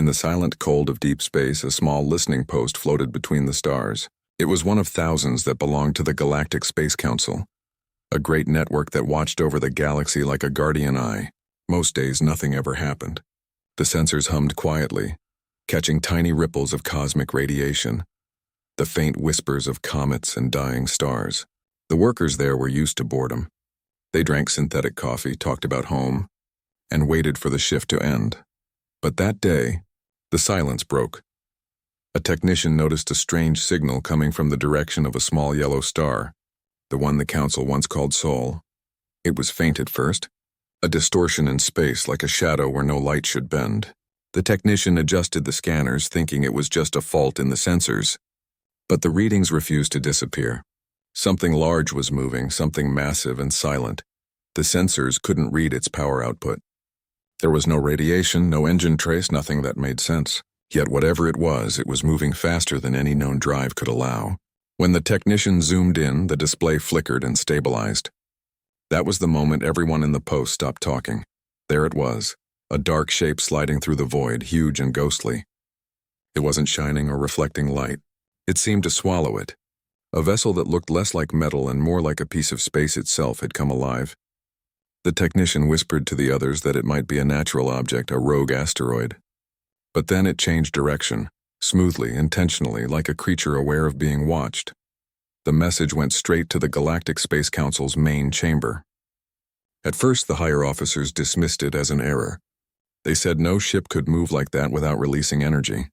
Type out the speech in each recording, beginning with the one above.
In the silent cold of deep space, a small listening post floated between the stars. It was one of thousands that belonged to the Galactic Space Council, a great network that watched over the galaxy like a guardian eye. Most days, nothing ever happened. The sensors hummed quietly, catching tiny ripples of cosmic radiation, the faint whispers of comets and dying stars. The workers there were used to boredom. They drank synthetic coffee, talked about home, and waited for the shift to end. But that day, the silence broke. A technician noticed a strange signal coming from the direction of a small yellow star, the one the Council once called Sol. It was faint at first, a distortion in space like a shadow where no light should bend. The technician adjusted the scanners, thinking it was just a fault in the sensors. But the readings refused to disappear. Something large was moving, something massive and silent. The sensors couldn't read its power output. There was no radiation, no engine trace, nothing that made sense. Yet whatever it was moving faster than any known drive could allow. When the technician zoomed in, the display flickered and stabilized. That was the moment everyone in the post stopped talking. There it was, a dark shape sliding through the void, huge and ghostly. It wasn't shining or reflecting light. It seemed to swallow it. A vessel that looked less like metal and more like a piece of space itself had come alive. The technician whispered to the others that it might be a natural object, a rogue asteroid. But then it changed direction, smoothly, intentionally, like a creature aware of being watched. The message went straight to the Galactic Space Council's main chamber. At first, the higher officers dismissed it as an error. They said no ship could move like that without releasing energy.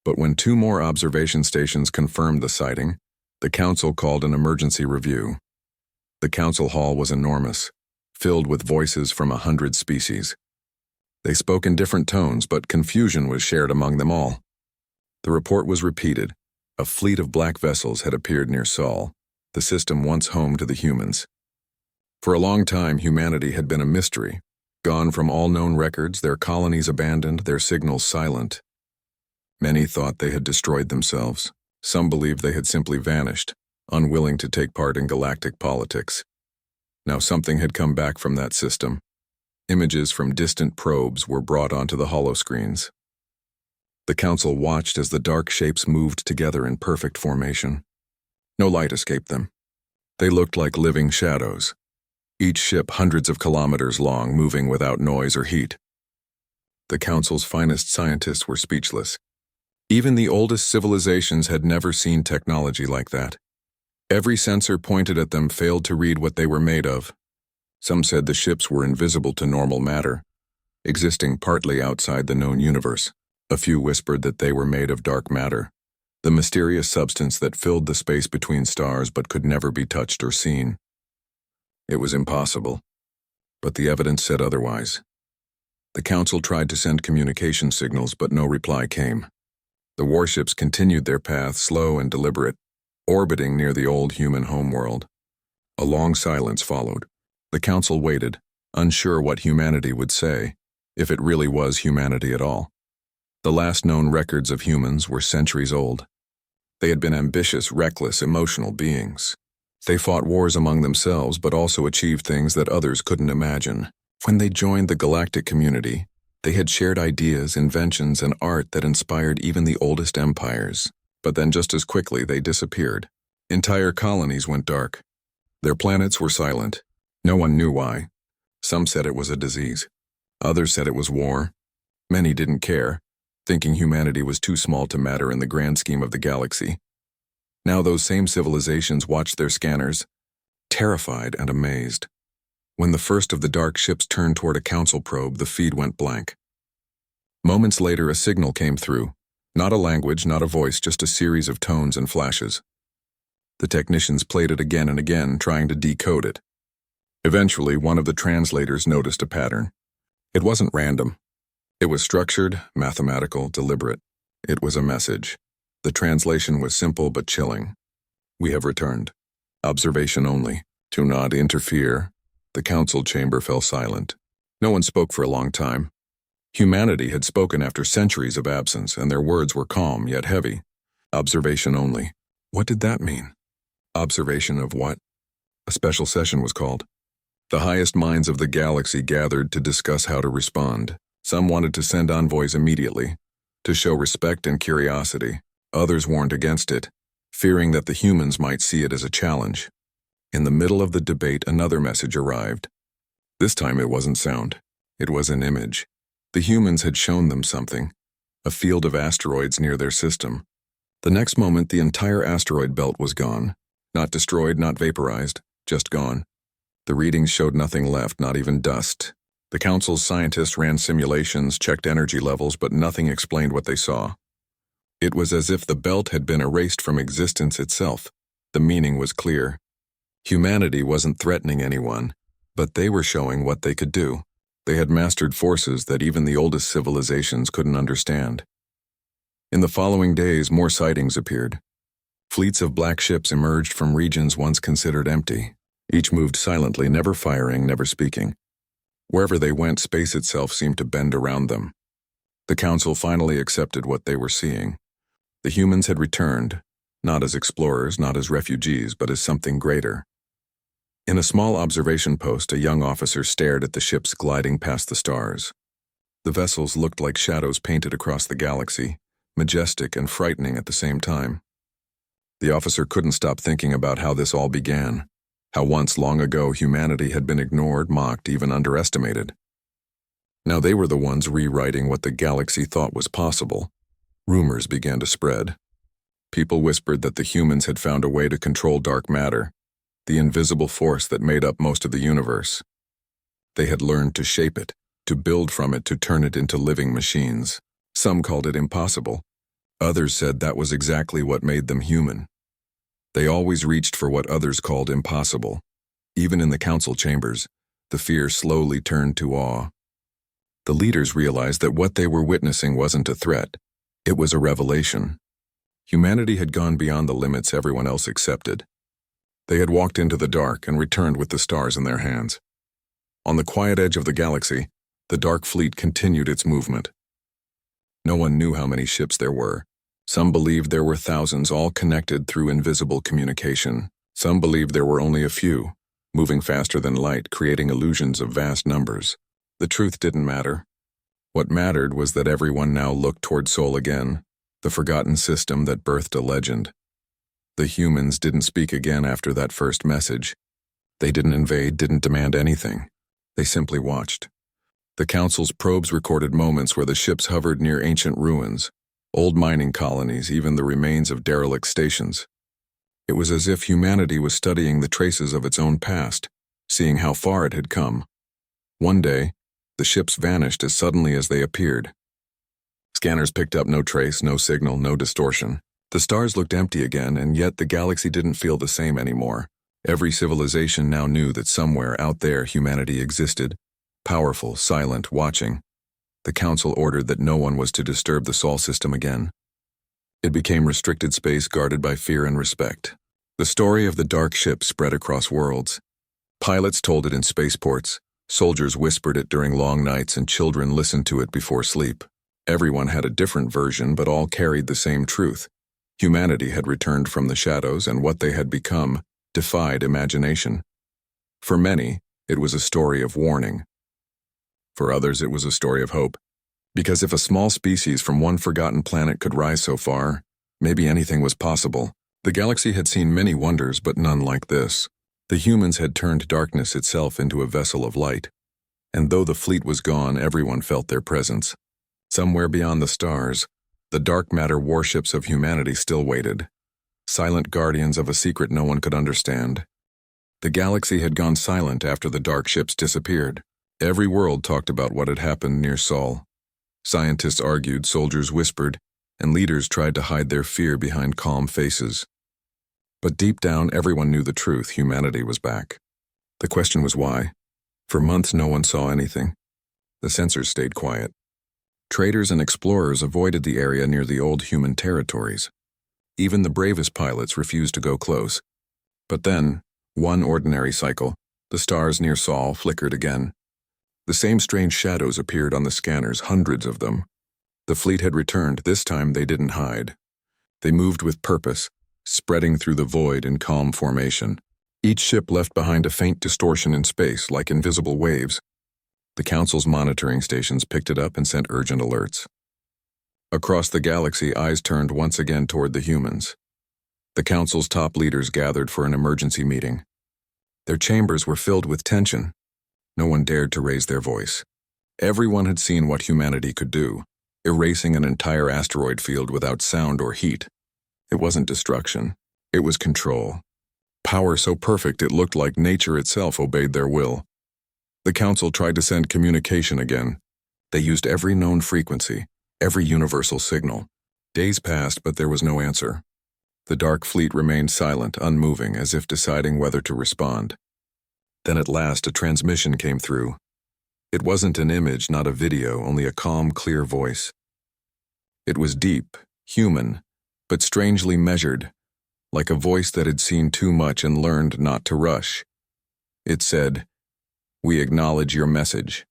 But when 2 more observation stations confirmed the sighting, the Council called an emergency review. The Council hall was enormous, filled with voices from 100 species. They spoke in different tones, but confusion was shared among them all. The report was repeated. A fleet of black vessels had appeared near Sol, the system once home to the humans. For a long time, humanity had been a mystery, gone from all known records, their colonies abandoned, their signals silent. Many thought they had destroyed themselves. Some believed they had simply vanished, unwilling to take part in galactic politics. Now something had come back from that system. Images from distant probes were brought onto the holoscreens. The Council watched as the dark shapes moved together in perfect formation. No light escaped them. They looked like living shadows, each ship hundreds of kilometers long, moving without noise or heat. The Council's finest scientists were speechless. Even the oldest civilizations had never seen technology like that. Every sensor pointed at them failed to read what they were made of. Some said the ships were invisible to normal matter, existing partly outside the known universe. A few whispered that they were made of dark matter, the mysterious substance that filled the space between stars but could never be touched or seen. It was impossible, but the evidence said otherwise. The Council tried to send communication signals, but no reply came. The warships continued their path, slow and deliberate, orbiting near the old human homeworld. A long silence followed. The Council waited, unsure what humanity would say, if it really was humanity at all. The last known records of humans were centuries old. They had been ambitious, reckless, emotional beings. They fought wars among themselves, but also achieved things that others couldn't imagine. When they joined the galactic community, they had shared ideas, inventions, and art that inspired even the oldest empires. But then just as quickly they disappeared. Entire colonies went dark. Their planets were silent. No one knew why. Some said it was a disease. Others said it was war. Many didn't care, thinking humanity was too small to matter in the grand scheme of the galaxy. Now those same civilizations watched their scanners, terrified and amazed. When the first of the dark ships turned toward a Council probe, the feed went blank. Moments later, a signal came through. Not a language, not a voice, just a series of tones and flashes. The technicians played it again and again, trying to decode it. Eventually, one of the translators noticed a pattern. It wasn't random. It was structured, mathematical, deliberate. It was a message. The translation was simple but chilling. We have returned. Observation only. Do not interfere. The Council chamber fell silent. No one spoke for a long time. Humanity had spoken after centuries of absence, and their words were calm yet heavy. Observation only. What did that mean? Observation of what? A special session was called. The highest minds of the galaxy gathered to discuss how to respond. Some wanted to send envoys immediately. to show respect and curiosity. Others warned against it, fearing that the humans might see it as a challenge. In the middle of the debate, another message arrived. This time it wasn't sound. It was an image. The humans had shown them something, a field of asteroids near their system. The next moment, the entire asteroid belt was gone. Not destroyed, not vaporized, just gone. The readings showed nothing left, not even dust. The Council's scientists ran simulations, checked energy levels, but nothing explained what they saw. It was as if the belt had been erased from existence itself. The meaning was clear. Humanity wasn't threatening anyone, but they were showing what they could do. They had mastered forces that even the oldest civilizations couldn't understand. In the following days, more sightings appeared. Fleets of black ships emerged from regions once considered empty. Each moved silently, never firing, never speaking. Wherever they went, space itself seemed to bend around them. The Council finally accepted what they were seeing. The humans had returned, not as explorers, not as refugees, but as something greater. In a small observation post, a young officer stared at the ships gliding past the stars. The vessels looked like shadows painted across the galaxy, majestic and frightening at the same time. The officer couldn't stop thinking about how this all began, how once long ago humanity had been ignored, mocked, even underestimated. Now they were the ones rewriting what the galaxy thought was possible. Rumors began to spread. People whispered that the humans had found a way to control dark matter, the invisible force that made up most of the universe. They had learned to shape it, to build from it, to turn it into living machines. Some called it impossible. Others said that was exactly what made them human. They always reached for what others called impossible. Even in the council chambers, the fear slowly turned to awe. The leaders realized that what they were witnessing wasn't a threat. It was a revelation. Humanity had gone beyond the limits everyone else accepted. They had walked into the dark and returned with the stars in their hands. On the quiet edge of the galaxy, the Dark Fleet continued its movement. No one knew how many ships there were. Some believed there were thousands, all connected through invisible communication. Some believed there were only a few, moving faster than light, creating illusions of vast numbers. The truth didn't matter. What mattered was that everyone now looked toward Sol again, the forgotten system that birthed a legend. The humans didn't speak again after that first message. They didn't invade, didn't demand anything. They simply watched. The Council's probes recorded moments where the ships hovered near ancient ruins, old mining colonies, even the remains of derelict stations. It was as if humanity was studying the traces of its own past, seeing how far it had come. One day, the ships vanished as suddenly as they appeared. Scanners picked up no trace, no signal, no distortion. The stars looked empty again, and yet the galaxy didn't feel the same anymore. Every civilization now knew that somewhere out there humanity existed, powerful, silent, watching. The Council ordered that no one was to disturb the Sol system again. It became restricted space guarded by fear and respect. The story of the dark ship spread across worlds. Pilots told it in spaceports, soldiers whispered it during long nights, and children listened to it before sleep. Everyone had a different version, but all carried the same truth. Humanity had returned from the shadows, and what they had become defied imagination. For many, it was a story of warning. For others, it was a story of hope. Because if a small species from one forgotten planet could rise so far, maybe anything was possible. The galaxy had seen many wonders, but none like this. The humans had turned darkness itself into a vessel of light. And though the fleet was gone, everyone felt their presence. Somewhere beyond the stars, the dark matter warships of humanity still waited, silent guardians of a secret no one could understand. The galaxy had gone silent after the dark ships disappeared. Every world talked about what had happened near Sol. Scientists argued, soldiers whispered, and leaders tried to hide their fear behind calm faces. But deep down, everyone knew the truth: humanity was back. The question was why. For months, no one saw anything. The sensors stayed quiet. Traders and explorers avoided the area near the old human territories. Even the bravest pilots refused to go close. But then, one ordinary cycle, the stars near Sol flickered again. The same strange shadows appeared on the scanners, hundreds of them. The fleet had returned. This time they didn't hide. They moved with purpose, spreading through the void in calm formation. Each ship left behind a faint distortion in space, like invisible waves. The Council's monitoring stations picked it up and sent urgent alerts. Across the galaxy, eyes turned once again toward the humans. The Council's top leaders gathered for an emergency meeting. Their chambers were filled with tension. No one dared to raise their voice. Everyone had seen what humanity could do, erasing an entire asteroid field without sound or heat. It wasn't destruction. It was control. Power so perfect it looked like nature itself obeyed their will. The Council tried to send communication again. They used every known frequency, every universal signal. Days passed, but there was no answer. The Dark Fleet remained silent, unmoving, as if deciding whether to respond. Then at last a transmission came through. It wasn't an image, not a video, only a calm, clear voice. It was deep, human, but strangely measured, like a voice that had seen too much and learned not to rush. It said, "We acknowledge your message.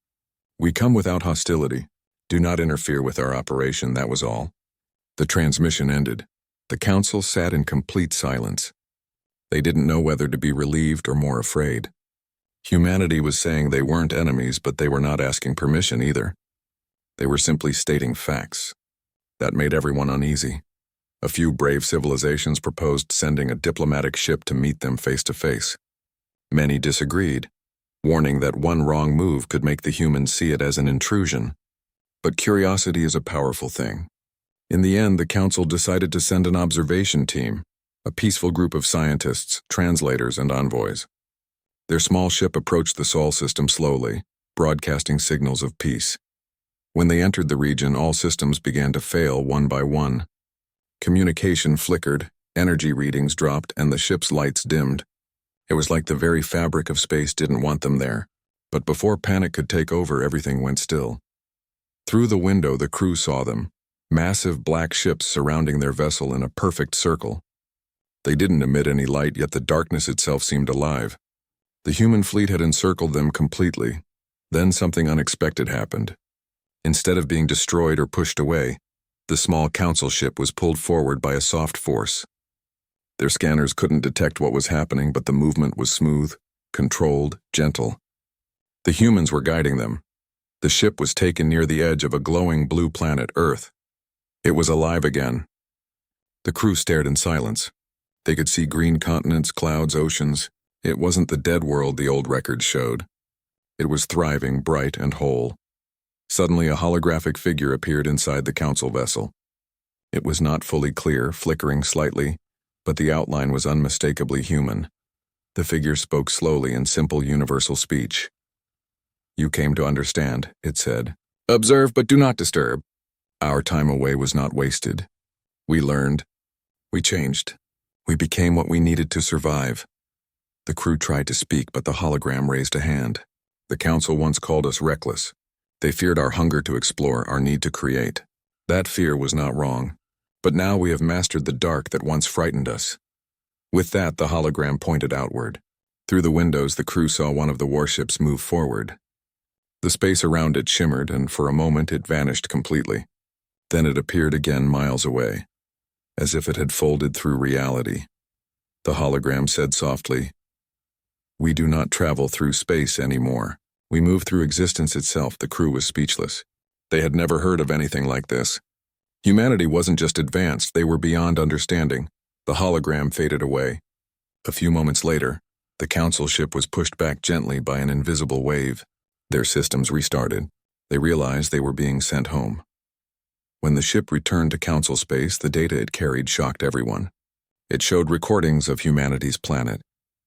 We come without hostility. Do not interfere with our operation," that was all. The transmission ended. The Council sat in complete silence. They didn't know whether to be relieved or more afraid. Humanity was saying they weren't enemies, but they were not asking permission either. They were simply stating facts. That made everyone uneasy. A few brave civilizations proposed sending a diplomatic ship to meet them face to face. Many disagreed, warning that one wrong move could make the humans see it as an intrusion. But curiosity is a powerful thing. In the end, the Council decided to send an observation team, a peaceful group of scientists, translators, and envoys. Their small ship approached the Sol system slowly, broadcasting signals of peace. When they entered the region, all systems began to fail one by one. Communication flickered, energy readings dropped, and the ship's lights dimmed. It was like the very fabric of space didn't want them there. But before panic could take over, everything went still. Through the window, the crew saw them, massive black ships surrounding their vessel in a perfect circle. They didn't emit any light, yet the darkness itself seemed alive. The human fleet had encircled them completely. Then something unexpected happened. Instead of being destroyed or pushed away, the small Council ship was pulled forward by a soft force. Their scanners couldn't detect what was happening, but the movement was smooth, controlled, gentle. The humans were guiding them. The ship was taken near the edge of a glowing blue planet, Earth. It was alive again. The crew stared in silence. They could see green continents, clouds, oceans. It wasn't the dead world the old records showed. It was thriving, bright, and whole. Suddenly, a holographic figure appeared inside the Council vessel. It was not fully clear, flickering slightly, but the outline was unmistakably human. The figure spoke slowly in simple universal speech. "You came to understand," it said. "Observe, but do not disturb." Our time away was not wasted. We learned. We changed. We became what we needed to survive. The crew tried to speak, but the hologram raised a hand. The Council once called us reckless. They feared our hunger to explore, our need to create. That fear was not wrong. But now we have mastered the dark that once frightened us. With that, the hologram pointed outward. Through the windows, the crew saw one of the warships move forward. The space around it shimmered, and for a moment it vanished completely. Then it appeared again miles away, as if it had folded through reality. The hologram said softly, "We do not travel through space anymore. We move through existence itself." The crew was speechless. They had never heard of anything like this. Humanity wasn't just advanced, they were beyond understanding. The hologram faded away. A few moments later, the Council ship was pushed back gently by an invisible wave. Their systems restarted. They realized they were being sent home. When the ship returned to Council space, the data it carried shocked everyone. It showed recordings of humanity's planet,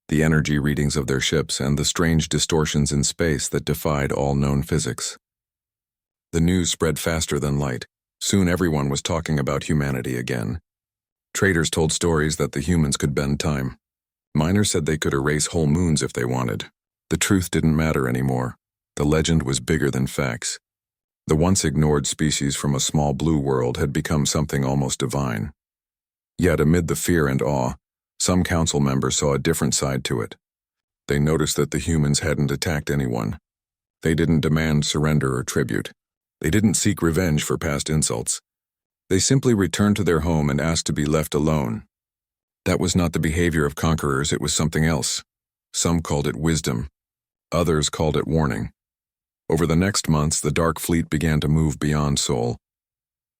the energy readings of their ships, and the strange distortions in space that defied all known physics. The news spread faster than light. Soon everyone was talking about humanity again. Traders told stories that the humans could bend time. Miners said they could erase whole moons if they wanted. The truth didn't matter anymore. The legend was bigger than facts. The once ignored species from a small blue world had become something almost divine. Yet amid the fear and awe, some Council members saw a different side to it. They noticed that the humans hadn't attacked anyone. They didn't demand surrender or tribute. They didn't seek revenge for past insults. They simply returned to their home and asked to be left alone. That was not the behavior of conquerors, it was something else. Some called it wisdom. Others called it warning. Over the next months, the Dark Fleet began to move beyond Sol.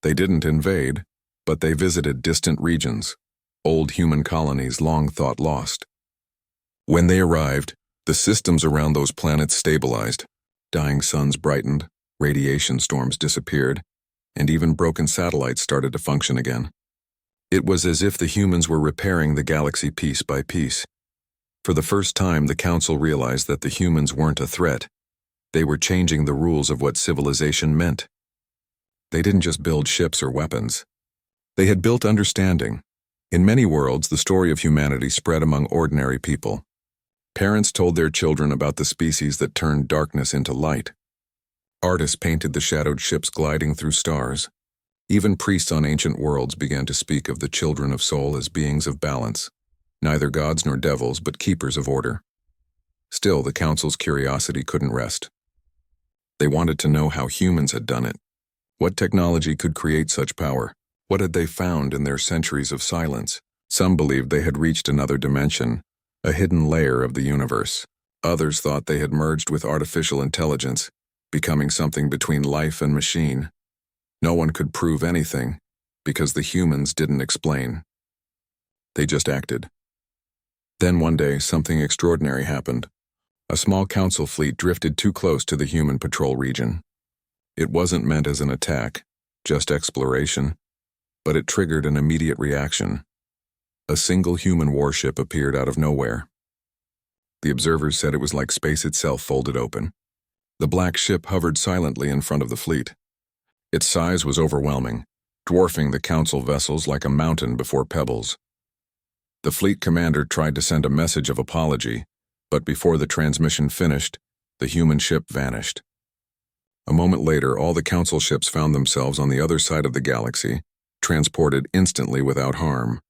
They didn't invade, but they visited distant regions, old human colonies long thought lost. When they arrived, the systems around those planets stabilized, dying suns brightened, radiation storms disappeared, and even broken satellites started to function again. It was as if the humans were repairing the galaxy piece by piece. For the first time, the Council realized that the humans weren't a threat. They were changing the rules of what civilization meant. They didn't just build ships or weapons. They had built understanding. In many worlds, the story of humanity spread among ordinary people. Parents told their children about the species that turned darkness into light. Artists painted the shadowed ships gliding through stars. Even priests on ancient worlds began to speak of the children of soul as beings of balance, neither gods nor devils, but keepers of order. Still, the Council's curiosity couldn't rest. They wanted to know how humans had done it. What technology could create such power? What had they found in their centuries of silence? Some believed they had reached another dimension, a hidden layer of the universe. Others thought they had merged with artificial intelligence, becoming something between life and machine. No one could prove anything, because the humans didn't explain. They just acted. Then one day, something extraordinary happened. A small council fleet drifted too close to the human patrol region. It wasn't meant as an attack, just exploration, but it triggered an immediate reaction. A single human warship appeared out of nowhere. The observers said it was like space itself folded open. The black ship hovered silently in front of the fleet. Its size was overwhelming, dwarfing the council vessels like a mountain before pebbles. The fleet commander tried to send a message of apology, but before the transmission finished, the human ship vanished. A moment later, all the council ships found themselves on the other side of the galaxy, transported instantly without harm.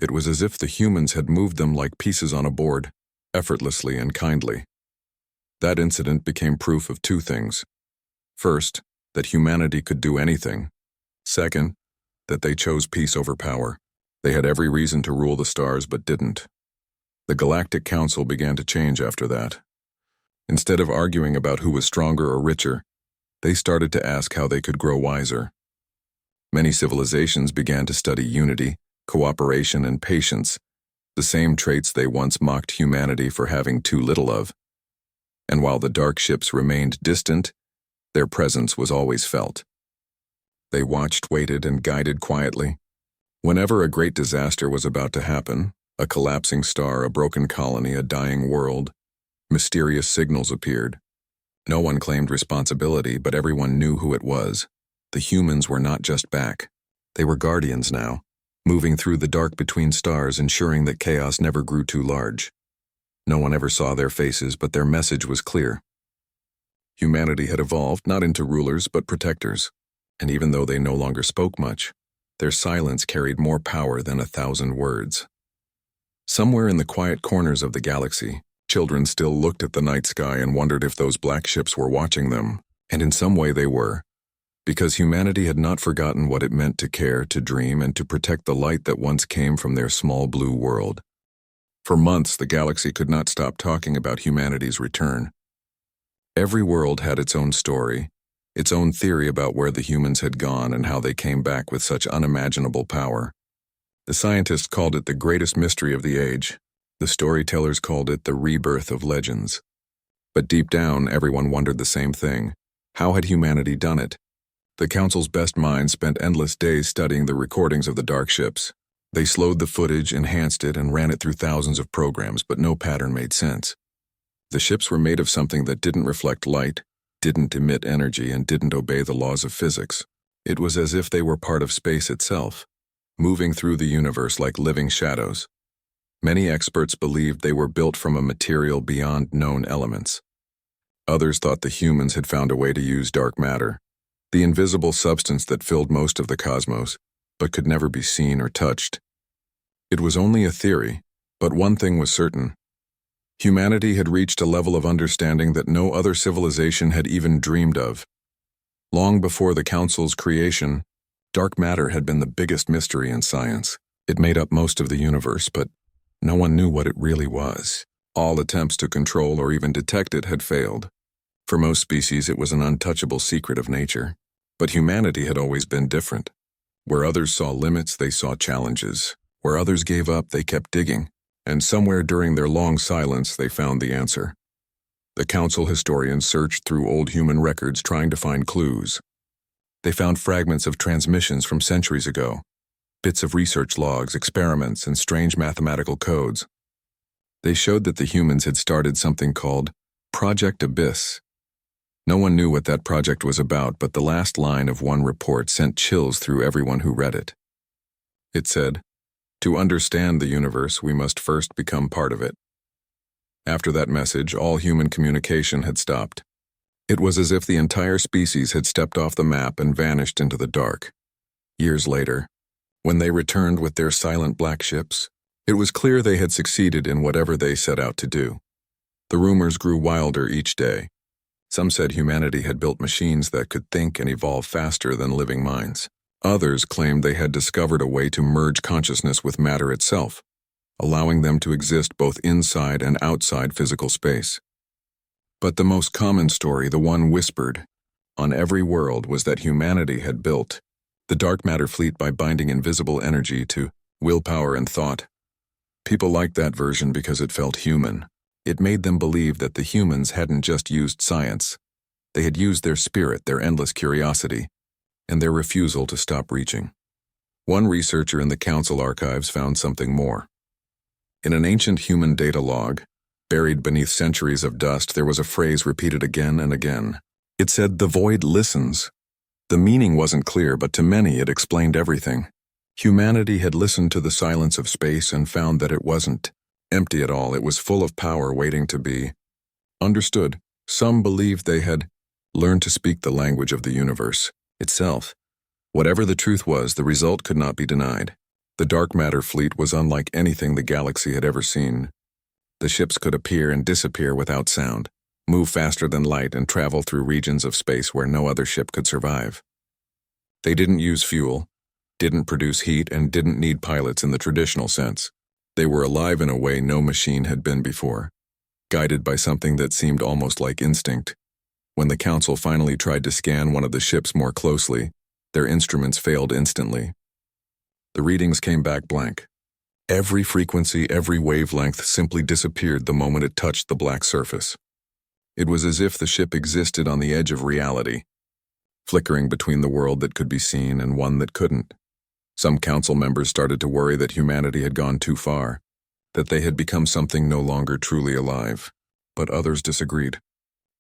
It was as if the humans had moved them like pieces on a board, effortlessly and kindly. That incident became proof of two things. First, that humanity could do anything. Second, that they chose peace over power. They had every reason to rule the stars but didn't. The Galactic Council began to change after that. Instead of arguing about who was stronger or richer, they started to ask how they could grow wiser. Many civilizations began to study unity, cooperation, and patience, the same traits they once mocked humanity for having too little of. And while the dark ships remained distant, their presence was always felt. They watched, waited, and guided quietly. Whenever a great disaster was about to happen, a collapsing star, a broken colony, a dying world, mysterious signals appeared. No one claimed responsibility, but everyone knew who it was. The humans were not just back. They were guardians now, moving through the dark between stars, ensuring that chaos never grew too large. No one ever saw their faces, but their message was clear. Humanity had evolved not into rulers but protectors, and even though they no longer spoke much, their silence carried more power than 1,000 words. Somewhere in the quiet corners of the galaxy, children still looked at the night sky and wondered if those black ships were watching them, and in some way they were, because humanity had not forgotten what it meant to care, to dream, and to protect the light that once came from their small blue world. For months, the galaxy could not stop talking about humanity's return. Every world had its own story, its own theory about where the humans had gone and how they came back with such unimaginable power. The scientists called it the greatest mystery of the age. The storytellers called it the rebirth of legends. But deep down, everyone wondered the same thing. How had humanity done it? The Council's best minds spent endless days studying the recordings of the dark ships. They slowed the footage, enhanced it, and ran it through thousands of programs, but no pattern made sense. The ships were made of something that didn't reflect light, didn't emit energy, and didn't obey the laws of physics. It was as if they were part of space itself, moving through the universe like living shadows. Many experts believed they were built from a material beyond known elements. Others thought the humans had found a way to use dark matter, the invisible substance that filled most of the cosmos, but could never be seen or touched. It was only a theory, but one thing was certain. Humanity had reached a level of understanding that no other civilization had even dreamed of. Long before the Council's creation, dark matter had been the biggest mystery in science. It made up most of the universe, but no one knew what it really was. All attempts to control or even detect it had failed. For most species, it was an untouchable secret of nature. But humanity had always been different. Where others saw limits, they saw challenges. Where others gave up, they kept digging. And somewhere during their long silence, they found the answer. The council historians searched through old human records trying to find clues. They found fragments of transmissions from centuries ago, bits of research logs, experiments, and strange mathematical codes. They showed that the humans had started something called Project Abyss. No one knew what that project was about, but the last line of one report sent chills through everyone who read it. It said, "To understand the universe, we must first become part of it." After that message, all human communication had stopped. It was as if the entire species had stepped off the map and vanished into the dark. Years later, when they returned with their silent black ships, it was clear they had succeeded in whatever they set out to do. The rumors grew wilder each day. Some said humanity had built machines that could think and evolve faster than living minds. Others claimed they had discovered a way to merge consciousness with matter itself, allowing them to exist both inside and outside physical space. But the most common story, the one whispered on every world, was that humanity had built the dark matter fleet by binding invisible energy to willpower and thought. People liked that version because it felt human. It made them believe that the humans hadn't just used science. They had used their spirit, their endless curiosity, and their refusal to stop reaching. One researcher in the council archives found something more. In an ancient human data log, buried beneath centuries of dust, there was a phrase repeated again and again. It said, "The void listens." The meaning wasn't clear, but to many it explained everything. Humanity had listened to the silence of space and found that it wasn't empty at all. It was full of power waiting to be understood. Some believed they had learned to speak the language of the universe itself. Whatever the truth was, the result could not be denied. The dark matter fleet was unlike anything the galaxy had ever seen. The ships could appear and disappear without sound, move faster than light, and travel through regions of space where no other ship could survive. They didn't use fuel, didn't produce heat, and didn't need pilots in the traditional sense. They were alive in a way no machine had been before, guided by something that seemed almost like instinct. When the council finally tried to scan one of the ships more closely, their instruments failed instantly. The readings came back blank. Every frequency, every wavelength simply disappeared the moment it touched the black surface. It was as if the ship existed on the edge of reality, flickering between the world that could be seen and one that couldn't. Some council members started to worry that humanity had gone too far, that they had become something no longer truly alive. But others disagreed.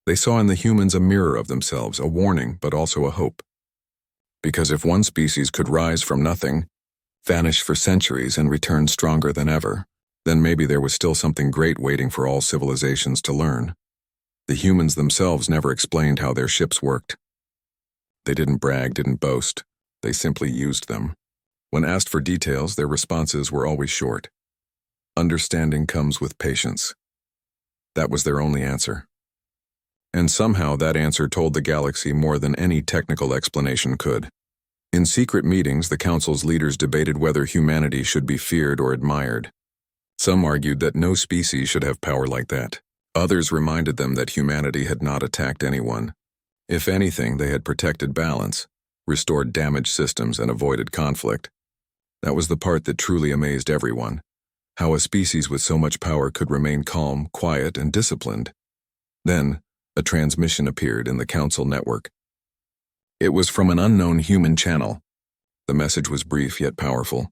They saw in the humans a mirror of themselves, a warning, but also a hope. Because if one species could rise from nothing, vanish for centuries, and return stronger than ever, then maybe there was still something great waiting for all civilizations to learn. The humans themselves never explained how their ships worked. They didn't brag, didn't boast. They simply used them. When asked for details, their responses were always short. Understanding comes with patience. That was their only answer. And somehow that answer told the galaxy more than any technical explanation could. In secret meetings, the council's leaders debated whether humanity should be feared or admired. Some argued that no species should have power like that. Others reminded them that humanity had not attacked anyone. If anything, they had protected balance, restored damaged systems, and avoided conflict. That was the part that truly amazed everyone. How a species with so much power could remain calm, quiet, and disciplined. Then, a transmission appeared in the council network. It was from an unknown human channel. The message was brief yet powerful.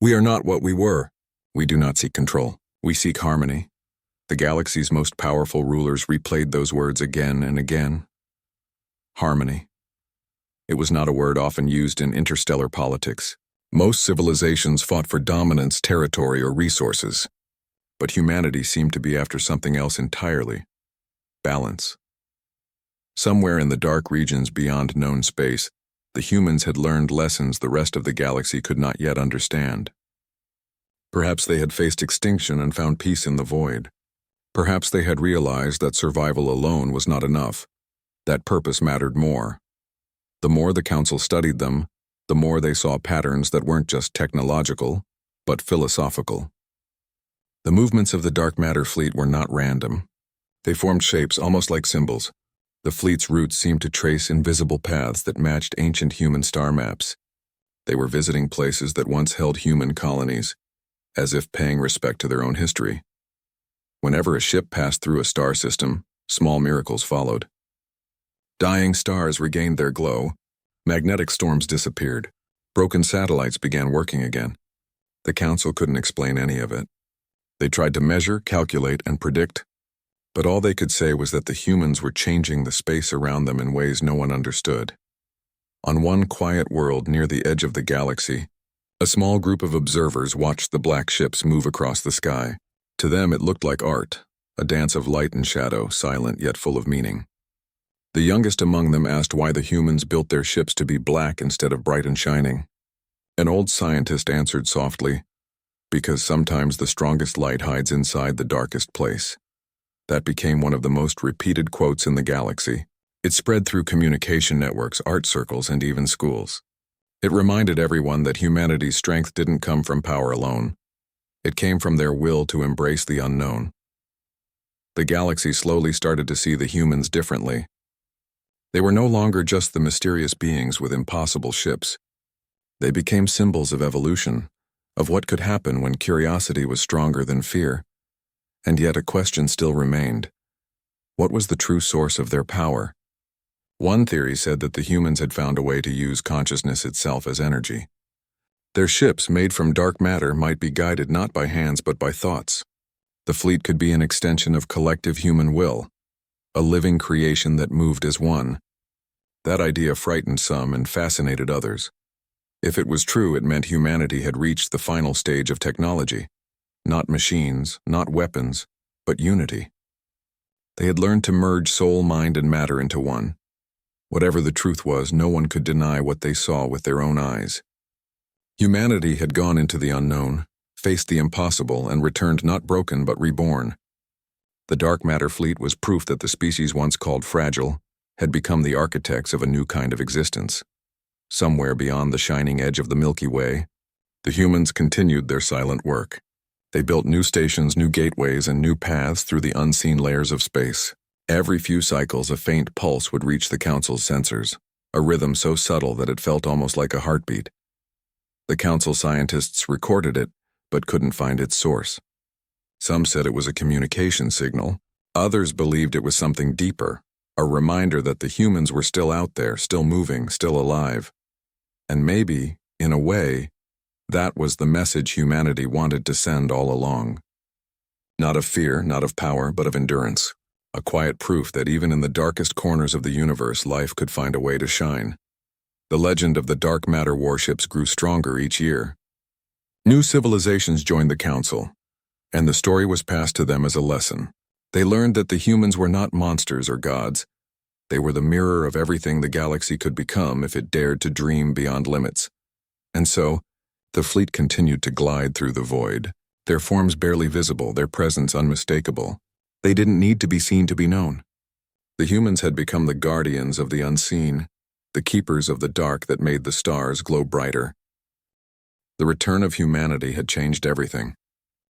"We are not what we were. We do not seek control. We seek harmony." The galaxy's most powerful rulers replayed those words again and again. Harmony. It was not a word often used in interstellar politics. Most civilizations fought for dominance, territory, or resources. But humanity seemed to be after something else entirely. Balance. Somewhere in the dark regions beyond known space, the humans had learned lessons the rest of the galaxy could not yet understand. Perhaps they had faced extinction and found peace in the void. Perhaps they had realized that survival alone was not enough, that purpose mattered more. The more the council studied them, the more they saw patterns that weren't just technological, but philosophical. The movements of the dark matter fleet were not random. They formed shapes almost like symbols. The fleet's routes seemed to trace invisible paths that matched ancient human star maps. They were visiting places that once held human colonies, as if paying respect to their own history. Whenever a ship passed through a star system, small miracles followed. Dying stars regained their glow, magnetic storms disappeared, broken satellites began working again. The Council couldn't explain any of it. They tried to measure, calculate, and predict, but all they could say was that the humans were changing the space around them in ways no one understood. On one quiet world near the edge of the galaxy, a small group of observers watched the black ships move across the sky. To them it looked like art, a dance of light and shadow, silent yet full of meaning. The youngest among them asked why the humans built their ships to be black instead of bright and shining. An old scientist answered softly, "Because sometimes the strongest light hides inside the darkest place." That became one of the most repeated quotes in the galaxy. It spread through communication networks, art circles, and even schools. It reminded everyone that humanity's strength didn't come from power alone. It came from their will to embrace the unknown. The galaxy slowly started to see the humans differently. They were no longer just the mysterious beings with impossible ships. They became symbols of evolution, of what could happen when curiosity was stronger than fear. And yet a question still remained. What was the true source of their power? One theory said that the humans had found a way to use consciousness itself as energy. Their ships, made from dark matter, might be guided not by hands but by thoughts. The fleet could be an extension of collective human will, a living creation that moved as one. That idea frightened some and fascinated others. If it was true, it meant humanity had reached the final stage of technology. Not machines, not weapons, but unity. They had learned to merge soul, mind, and matter into one. Whatever the truth was, no one could deny what they saw with their own eyes. Humanity had gone into the unknown, faced the impossible, and returned not broken but reborn. The dark matter fleet was proof that the species once called fragile had become the architects of a new kind of existence. Somewhere beyond the shining edge of the Milky Way, the humans continued their silent work. They built new stations, new gateways, and new paths through the unseen layers of space. Every few cycles, a faint pulse would reach the Council's sensors, a rhythm so subtle that it felt almost like a heartbeat. The Council scientists recorded it, but couldn't find its source. Some said it was a communication signal. Others believed it was something deeper, a reminder that the humans were still out there, still moving, still alive. And maybe, in a way, that was the message humanity wanted to send all along. Not of fear, not of power, but of endurance. A quiet proof that even in the darkest corners of the universe, life could find a way to shine. The legend of the dark matter warships grew stronger each year. New civilizations joined the Council, and the story was passed to them as a lesson. They learned that the humans were not monsters or gods. They were the mirror of everything the galaxy could become if it dared to dream beyond limits. And so, the fleet continued to glide through the void, their forms barely visible, their presence unmistakable. They didn't need to be seen to be known. The humans had become the guardians of the unseen, the keepers of the dark that made the stars glow brighter. The return of humanity had changed everything.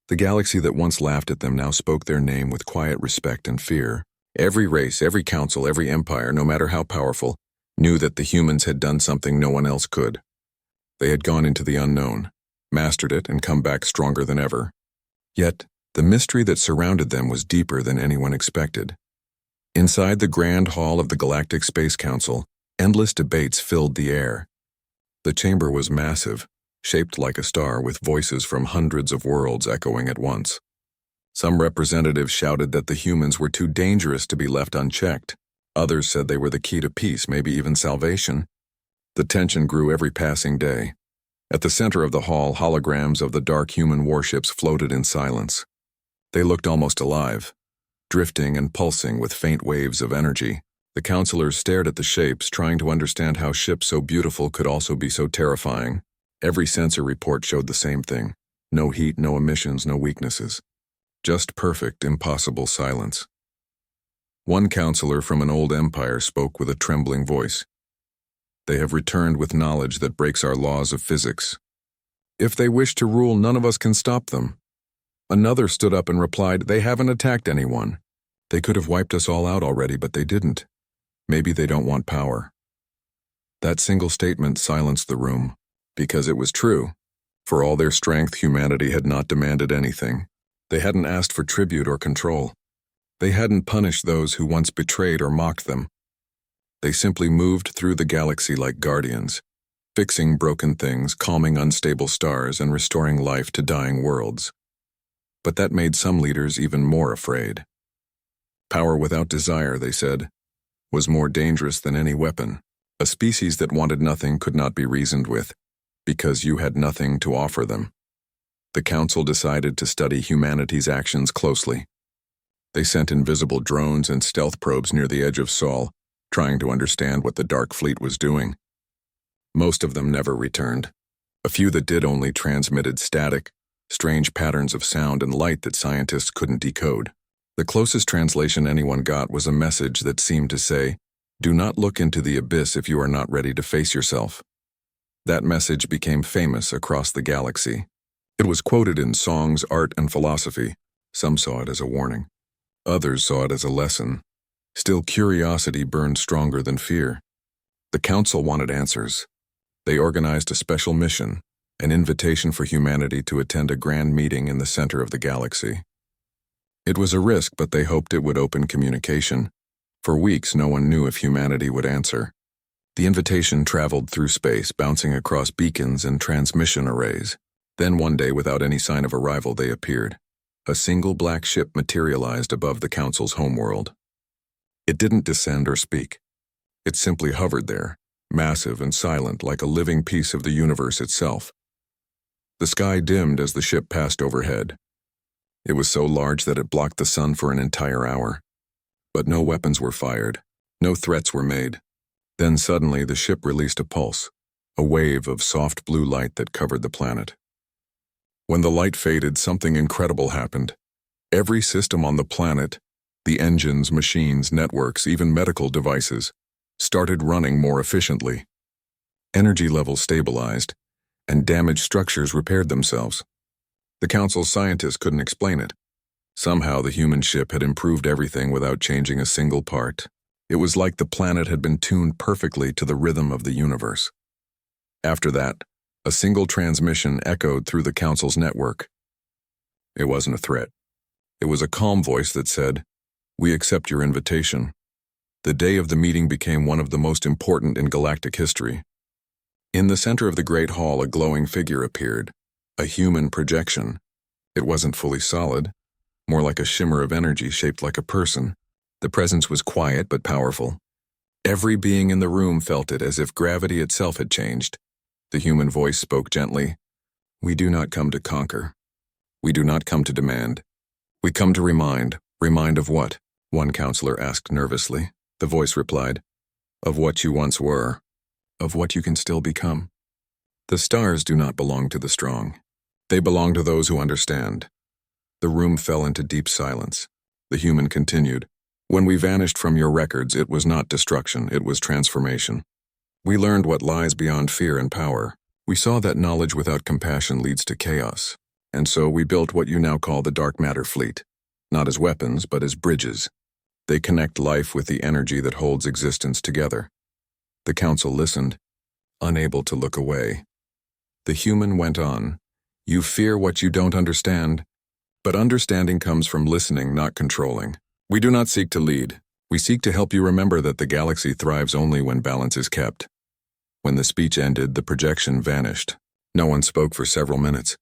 The galaxy that once laughed at them now spoke their name with quiet respect and fear. Every race, every council, every empire, no matter how powerful, knew that the humans had done something no one else could. They had gone into the unknown, mastered it, and come back stronger than ever. Yet, the mystery that surrounded them was deeper than anyone expected. Inside the grand hall of the Galactic Space Council, endless debates filled the air. The chamber was massive, shaped like a star with voices from hundreds of worlds echoing at once. Some representatives shouted that the humans were too dangerous to be left unchecked. Others said they were the key to peace, maybe even salvation. The tension grew every passing day. At the center of the hall, holograms of the dark human warships floated in silence. They looked almost alive, drifting and pulsing with faint waves of energy. The counselors stared at the shapes, trying to understand how ships so beautiful could also be so terrifying. Every sensor report showed the same thing. No heat, no emissions, no weaknesses. Just perfect, impossible silence. One counselor from an old empire spoke with a trembling voice. They have returned with knowledge that breaks our laws of physics. If they wish to rule, none of us can stop them. Another stood up and replied, they haven't attacked anyone. They could have wiped us all out already, but they didn't. Maybe they don't want power. That single statement silenced the room, because it was true. For all their strength, humanity had not demanded anything. They hadn't asked for tribute or control. They hadn't punished those who once betrayed or mocked them. They simply moved through the galaxy like guardians, fixing broken things, calming unstable stars, and restoring life to dying worlds. But that made some leaders even more afraid. Power without desire, they said, was more dangerous than any weapon. A species that wanted nothing could not be reasoned with, because you had nothing to offer them. The Council decided to study humanity's actions closely. They sent invisible drones and stealth probes near the edge of Sol, trying to understand what the Dark Fleet was doing. Most of them never returned. A few that did only transmitted static, strange patterns of sound and light that scientists couldn't decode. The closest translation anyone got was a message that seemed to say, "Do not look into the abyss if you are not ready to face yourself." That message became famous across the galaxy. It was quoted in songs, art, and philosophy. Some saw it as a warning. Others saw it as a lesson. Still, curiosity burned stronger than fear. The Council wanted answers. They organized a special mission, an invitation for humanity to attend a grand meeting in the center of the galaxy. It was a risk, but they hoped it would open communication. For weeks, no one knew if humanity would answer. The invitation traveled through space, bouncing across beacons and transmission arrays. Then one day, without any sign of arrival, they appeared. A single black ship materialized above the Council's homeworld. It didn't descend or speak. It simply hovered there, massive and silent, like a living piece of the universe itself. The sky dimmed as the ship passed overhead. It was so large that it blocked the sun for an entire hour. But no weapons were fired, no threats were made. Then suddenly the ship released a pulse, a wave of soft blue light that covered the planet. When the light faded, something incredible happened. Every system on the planet, the engines, machines, networks, even medical devices, started running more efficiently. Energy levels stabilized, and damaged structures repaired themselves. The Council's scientists couldn't explain it. Somehow the human ship had improved everything without changing a single part. It was like the planet had been tuned perfectly to the rhythm of the universe. After that, a single transmission echoed through the Council's network. It wasn't a threat. It was a calm voice that said, "We accept your invitation." The day of the meeting became one of the most important in galactic history. In the center of the Great Hall, a glowing figure appeared, a human projection. It wasn't fully solid, more like a shimmer of energy shaped like a person. The presence was quiet but powerful. Every being in the room felt it, as if gravity itself had changed. The human voice spoke gently. "We do not come to conquer. We do not come to demand. We come to remind." "Remind of what?" one counselor asked nervously. The voice replied, "Of what you once were, of what you can still become. The stars do not belong to the strong. They belong to those who understand." The room fell into deep silence. The human continued, "When we vanished from your records, it was not destruction, it was transformation. We learned what lies beyond fear and power. We saw that knowledge without compassion leads to chaos. And so we built what you now call the Dark Matter Fleet, not as weapons, but as bridges. They connect life with the energy that holds existence together." The Council listened, unable to look away. The human went on, "You fear what you don't understand, but understanding comes from listening, not controlling. We do not seek to lead. We seek to help you remember that the galaxy thrives only when balance is kept." When the speech ended, the projection vanished. No one spoke for several minutes.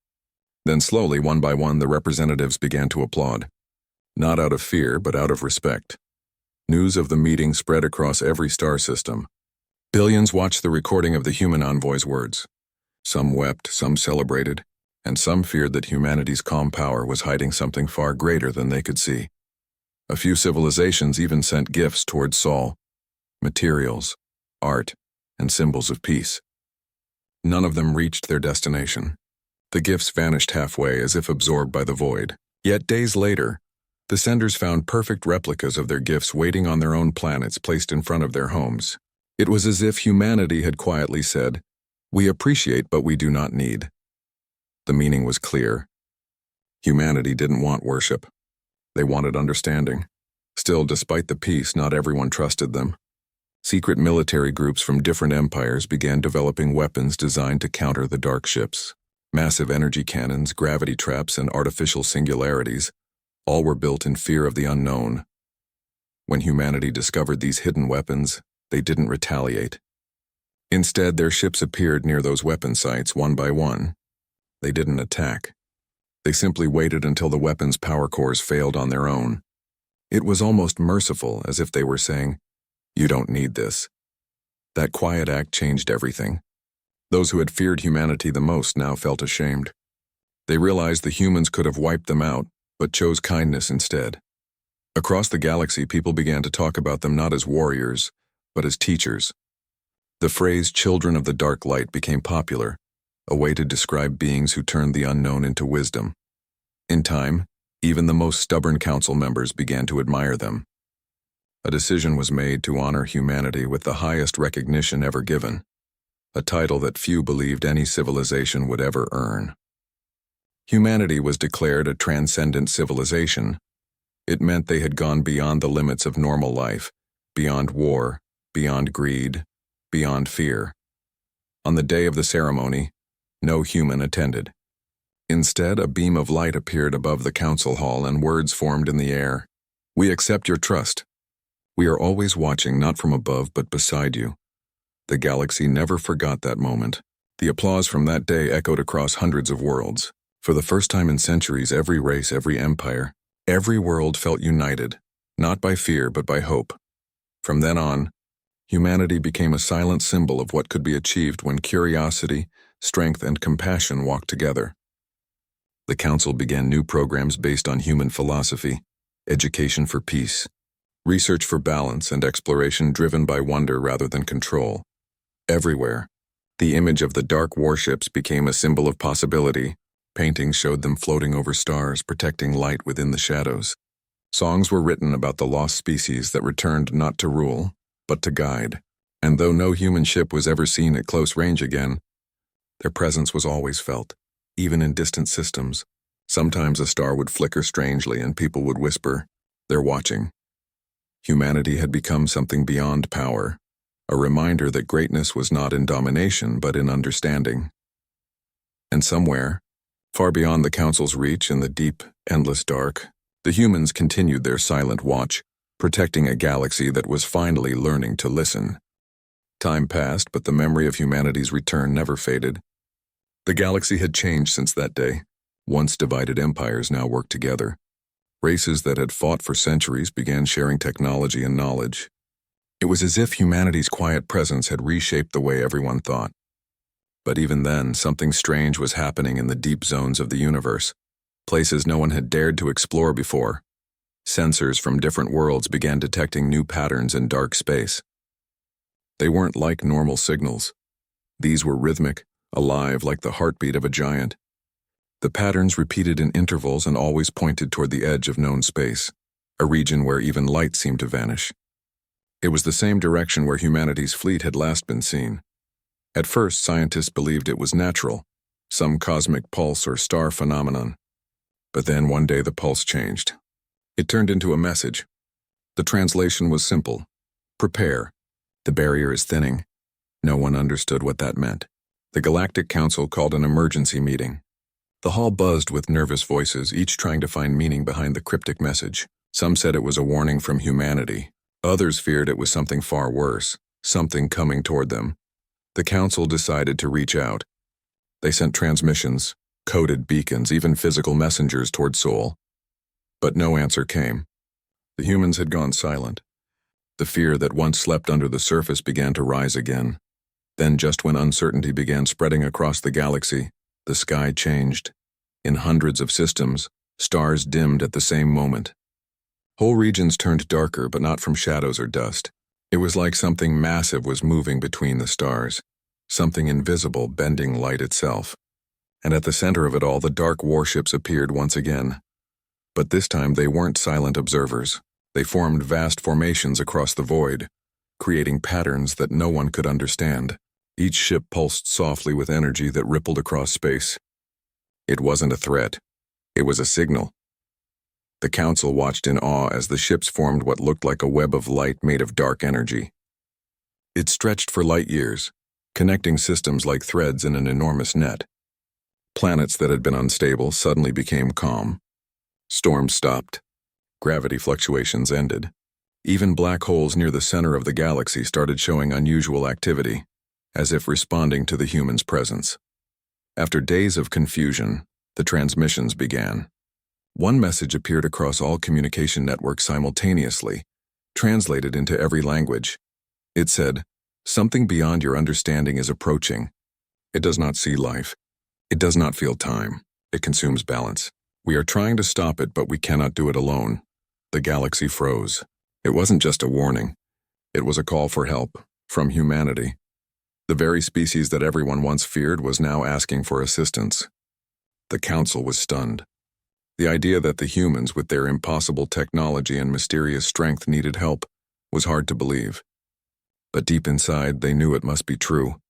Then slowly, one by one, the representatives began to applaud. Not out of fear, but out of respect. News of the meeting spread across every star system. Billions watched the recording of the human envoy's words. Some wept, some celebrated, and some feared that humanity's calm power was hiding something far greater than they could see. A few civilizations even sent gifts towards Sol, materials, art, and symbols of peace. None of them reached their destination. The gifts vanished halfway, as if absorbed by the void. Yet days later, the senders found perfect replicas of their gifts waiting on their own planets, placed in front of their homes. It was as if humanity had quietly said, "We appreciate, but we do not need." The meaning was clear. Humanity didn't want worship. They wanted understanding. Still, despite the peace, not everyone trusted them. Secret military groups from different empires began developing weapons designed to counter the dark ships. Massive energy cannons, gravity traps, and artificial singularities, all were built in fear of the unknown. When humanity discovered these hidden weapons, they didn't retaliate. Instead, their ships appeared near those weapon sites one by one. They didn't attack. They simply waited until the weapons' power cores failed on their own. It was almost merciful, as if they were saying, "You don't need this." That quiet act changed everything. Those who had feared humanity the most now felt ashamed. They realized the humans could have wiped them out, but chose kindness instead. Across the galaxy, people began to talk about them not as warriors, but as teachers. The phrase "children of the dark light" became popular, a way to describe beings who turned the unknown into wisdom. In time, even the most stubborn council members began to admire them. A decision was made to honor humanity with the highest recognition ever given, a title that few believed any civilization would ever earn. Humanity was declared a transcendent civilization. It meant they had gone beyond the limits of normal life, beyond war, beyond greed, beyond fear. On the day of the ceremony, no human attended. Instead, a beam of light appeared above the council hall and words formed in the air. "We accept your trust. We are always watching, not from above, but beside you." The galaxy never forgot that moment. The applause from that day echoed across hundreds of worlds. For the first time in centuries, every race, every empire, every world felt united, not by fear, but by hope. From then on, humanity became a silent symbol of what could be achieved when curiosity, strength, and compassion walked together. The Council began new programs based on human philosophy, education for peace, research for balance, and exploration driven by wonder rather than control. Everywhere, the image of the dark warships became a symbol of possibility. Paintings showed them floating over stars, protecting light within the shadows. Songs were written about the lost species that returned not to rule, but to guide. And though no human ship was ever seen at close range again, their presence was always felt, even in distant systems. Sometimes a star would flicker strangely and people would whisper, "They're watching." Humanity had become something beyond power, a reminder that greatness was not in domination but in understanding. And somewhere, far beyond the Council's reach in the deep, endless dark, the humans continued their silent watch, protecting a galaxy that was finally learning to listen. Time passed, but the memory of humanity's return never faded. The galaxy had changed since that day. Once divided empires now worked together. Races that had fought for centuries began sharing technology and knowledge. It was as if humanity's quiet presence had reshaped the way everyone thought. But even then, something strange was happening in the deep zones of the universe, places no one had dared to explore before. Sensors from different worlds began detecting new patterns in dark space. They weren't like normal signals. These were rhythmic, alive, like the heartbeat of a giant. The patterns repeated in intervals and always pointed toward the edge of known space, a region where even light seemed to vanish. It was the same direction where humanity's fleet had last been seen. At first, scientists believed it was natural, some cosmic pulse or star phenomenon. But then one day the pulse changed. It turned into a message. The translation was simple: prepare. The barrier is thinning. No one understood what that meant. The Galactic Council called an emergency meeting. The hall buzzed with nervous voices, each trying to find meaning behind the cryptic message. Some said it was a warning from humanity. Others feared it was something far worse, something coming toward them. The Council decided to reach out. They sent transmissions, coded beacons, even physical messengers toward Sol. But no answer came. The humans had gone silent. The fear that once slept under the surface began to rise again. Then, just when uncertainty began spreading across the galaxy, the sky changed. In hundreds of systems, stars dimmed at the same moment. Whole regions turned darker, but not from shadows or dust. It was like something massive was moving between the stars, something invisible bending light itself. And at the center of it all, the dark warships appeared once again. But this time they weren't silent observers. They formed vast formations across the void, creating patterns that no one could understand. Each ship pulsed softly with energy that rippled across space. It wasn't a threat. It was a signal. The Council watched in awe as the ships formed what looked like a web of light made of dark energy. It stretched for light years, connecting systems like threads in an enormous net. Planets that had been unstable suddenly became calm. Storms stopped. Gravity fluctuations ended. Even black holes near the center of the galaxy started showing unusual activity, as if responding to the humans' presence. After days of confusion, the transmissions began. One message appeared across all communication networks simultaneously, translated into every language. It said, "Something beyond your understanding is approaching. It does not see life. It does not feel time. It consumes balance. We are trying to stop it, but we cannot do it alone." The galaxy froze. It wasn't just a warning. It was a call for help, from humanity. The very species that everyone once feared was now asking for assistance. The Council was stunned. The idea that the humans, with their impossible technology and mysterious strength, needed help was hard to believe. But deep inside, they knew it must be true.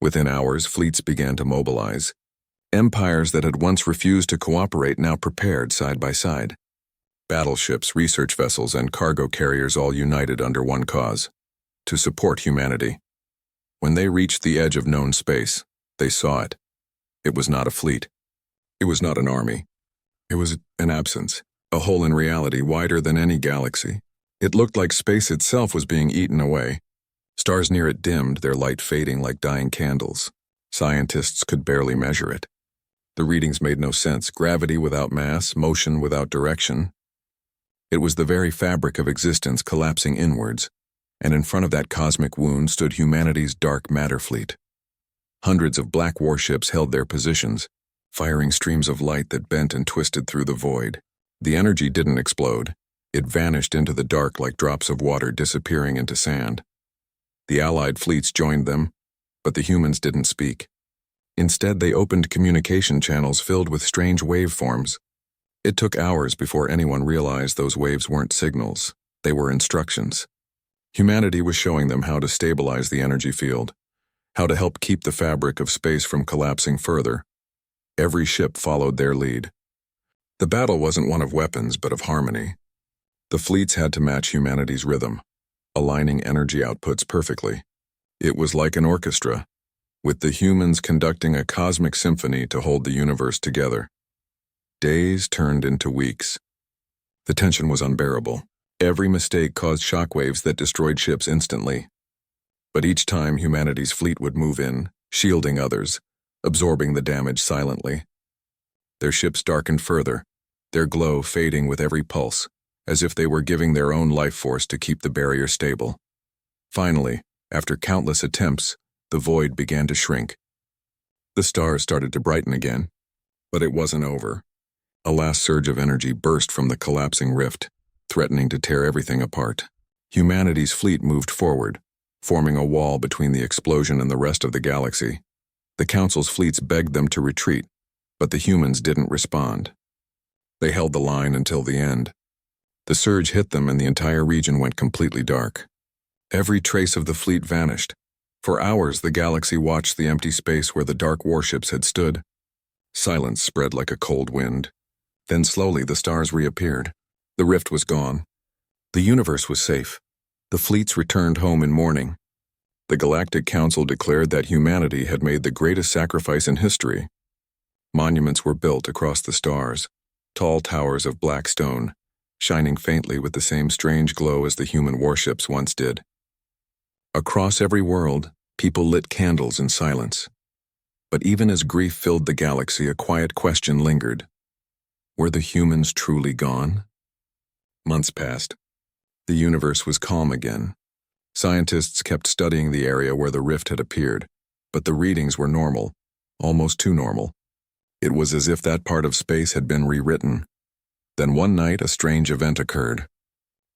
Within hours, fleets began to mobilize. Empires that had once refused to cooperate now prepared side by side. Battleships, research vessels, and cargo carriers all united under one cause: to support humanity. When they reached the edge of known space, they saw it. It was not a fleet. It was not an army. It was an absence, a hole in reality wider than any galaxy. It looked like space itself was being eaten away. Stars near it dimmed, their light fading like dying candles. Scientists could barely measure it. The readings made no sense: gravity without mass, motion without direction. It was the very fabric of existence collapsing inwards, and in front of that cosmic wound stood humanity's dark matter fleet. Hundreds of black warships held their positions, firing streams of light that bent and twisted through the void. The energy didn't explode. It vanished into the dark like drops of water disappearing into sand. The Allied fleets joined them, but the humans didn't speak. Instead, they opened communication channels filled with strange waveforms. It took hours before anyone realized those waves weren't signals. They were instructions. Humanity was showing them how to stabilize the energy field, how to help keep the fabric of space from collapsing further. Every ship followed their lead. The battle wasn't one of weapons, but of harmony. The fleets had to match humanity's rhythm, aligning energy outputs perfectly. It was like an orchestra, with the humans conducting a cosmic symphony to hold the universe together. Days turned into weeks. The tension was unbearable. Every mistake caused shockwaves that destroyed ships instantly. But each time, humanity's fleet would move in, shielding others, absorbing the damage silently. Their ships darkened further, their glow fading with every pulse, as if they were giving their own life force to keep the barrier stable. Finally, after countless attempts, the void began to shrink. The stars started to brighten again, but it wasn't over. A last surge of energy burst from the collapsing rift, threatening to tear everything apart. Humanity's fleet moved forward, forming a wall between the explosion and the rest of the galaxy. The Council's fleets begged them to retreat, but the humans didn't respond. They held the line until the end. The surge hit them and the entire region went completely dark. Every trace of the fleet vanished. For hours, the galaxy watched the empty space where the dark warships had stood. Silence spread like a cold wind. Then slowly the stars reappeared. The rift was gone. The universe was safe. The fleets returned home in mourning. The Galactic Council declared that humanity had made the greatest sacrifice in history. Monuments were built across the stars, tall towers of black stone, shining faintly with the same strange glow as the human warships once did. Across every world, people lit candles in silence. But even as grief filled the galaxy, a quiet question lingered. Were the humans truly gone? Months passed. The universe was calm again. Scientists kept studying the area where the rift had appeared, but the readings were normal, almost too normal. It was as if that part of space had been rewritten. Then one night, a strange event occurred.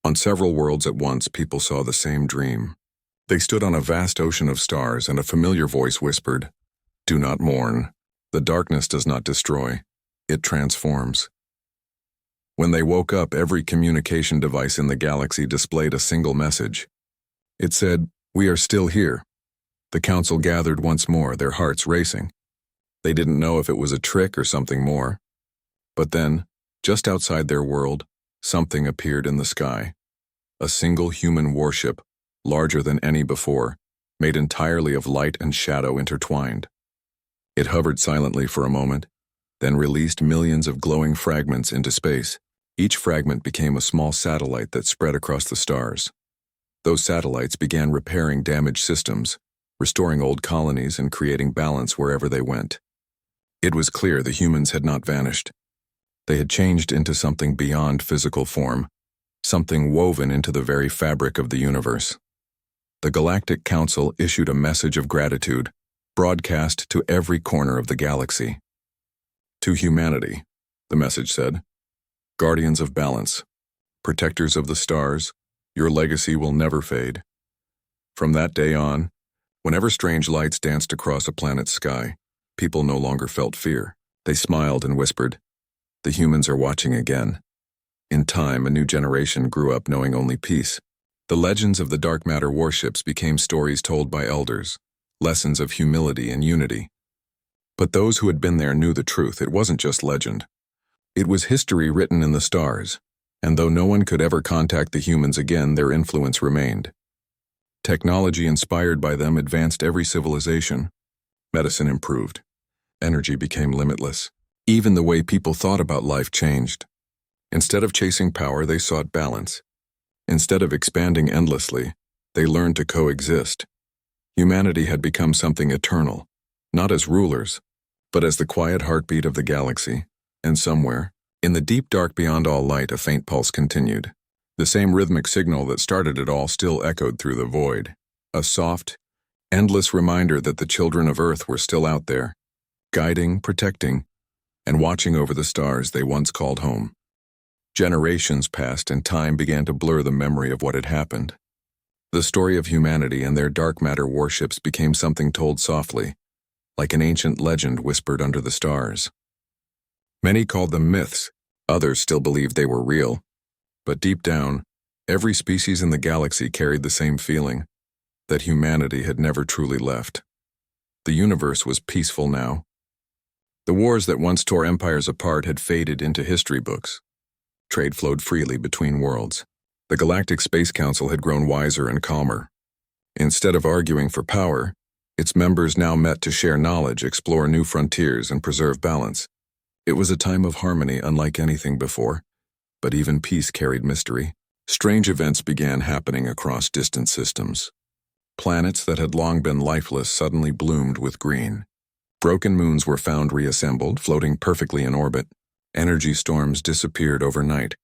On several worlds at once, people saw the same dream. They stood on a vast ocean of stars, and a familiar voice whispered, "Do not mourn. The darkness does not destroy. It transforms." When they woke up, every communication device in the galaxy displayed a single message. It said, "We are still here." The Council gathered once more, their hearts racing. They didn't know if it was a trick or something more. But then, just outside their world, something appeared in the sky. A single human warship, larger than any before, made entirely of light and shadow intertwined. It hovered silently for a moment, then released millions of glowing fragments into space. Each fragment became a small satellite that spread across the stars. Those satellites began repairing damaged systems, restoring old colonies and creating balance wherever they went. It was clear the humans had not vanished. They had changed into something beyond physical form, something woven into the very fabric of the universe. The Galactic Council issued a message of gratitude, broadcast to every corner of the galaxy. To humanity, the message said, guardians of balance, protectors of the stars, your legacy will never fade. From that day on, whenever strange lights danced across a planet's sky, people no longer felt fear. They smiled and whispered, the humans are watching again. In time, a new generation grew up knowing only peace. The legends of the dark matter warships became stories told by elders, lessons of humility and unity. But those who had been there knew the truth. It wasn't just legend. It was history written in the stars, and though no one could ever contact the humans again, their influence remained. Technology inspired by them advanced every civilization. Medicine improved. Energy became limitless. Even the way people thought about life changed. Instead of chasing power, they sought balance. Instead of expanding endlessly, they learned to coexist. Humanity had become something eternal, not as rulers, but as the quiet heartbeat of the galaxy. And somewhere, in the deep dark beyond all light, a faint pulse continued. The same rhythmic signal that started it all still echoed through the void. A soft, endless reminder that the children of Earth were still out there, guiding, protecting, and watching over the stars they once called home. Generations passed and time began to blur the memory of what had happened. The story of humanity and their dark matter warships became something told softly, like an ancient legend whispered under the stars. Many called them myths, others still believed they were real. But deep down, every species in the galaxy carried the same feeling, that humanity had never truly left. The universe was peaceful now. The wars that once tore empires apart had faded into history books. Trade flowed freely between worlds. The Galactic Space Council had grown wiser and calmer. Instead of arguing for power, its members now met to share knowledge, explore new frontiers, and preserve balance. It was a time of harmony unlike anything before, but even peace carried mystery. Strange events began happening across distant systems. Planets that had long been lifeless suddenly bloomed with green. Broken moons were found reassembled, floating perfectly in orbit. Energy storms disappeared overnight,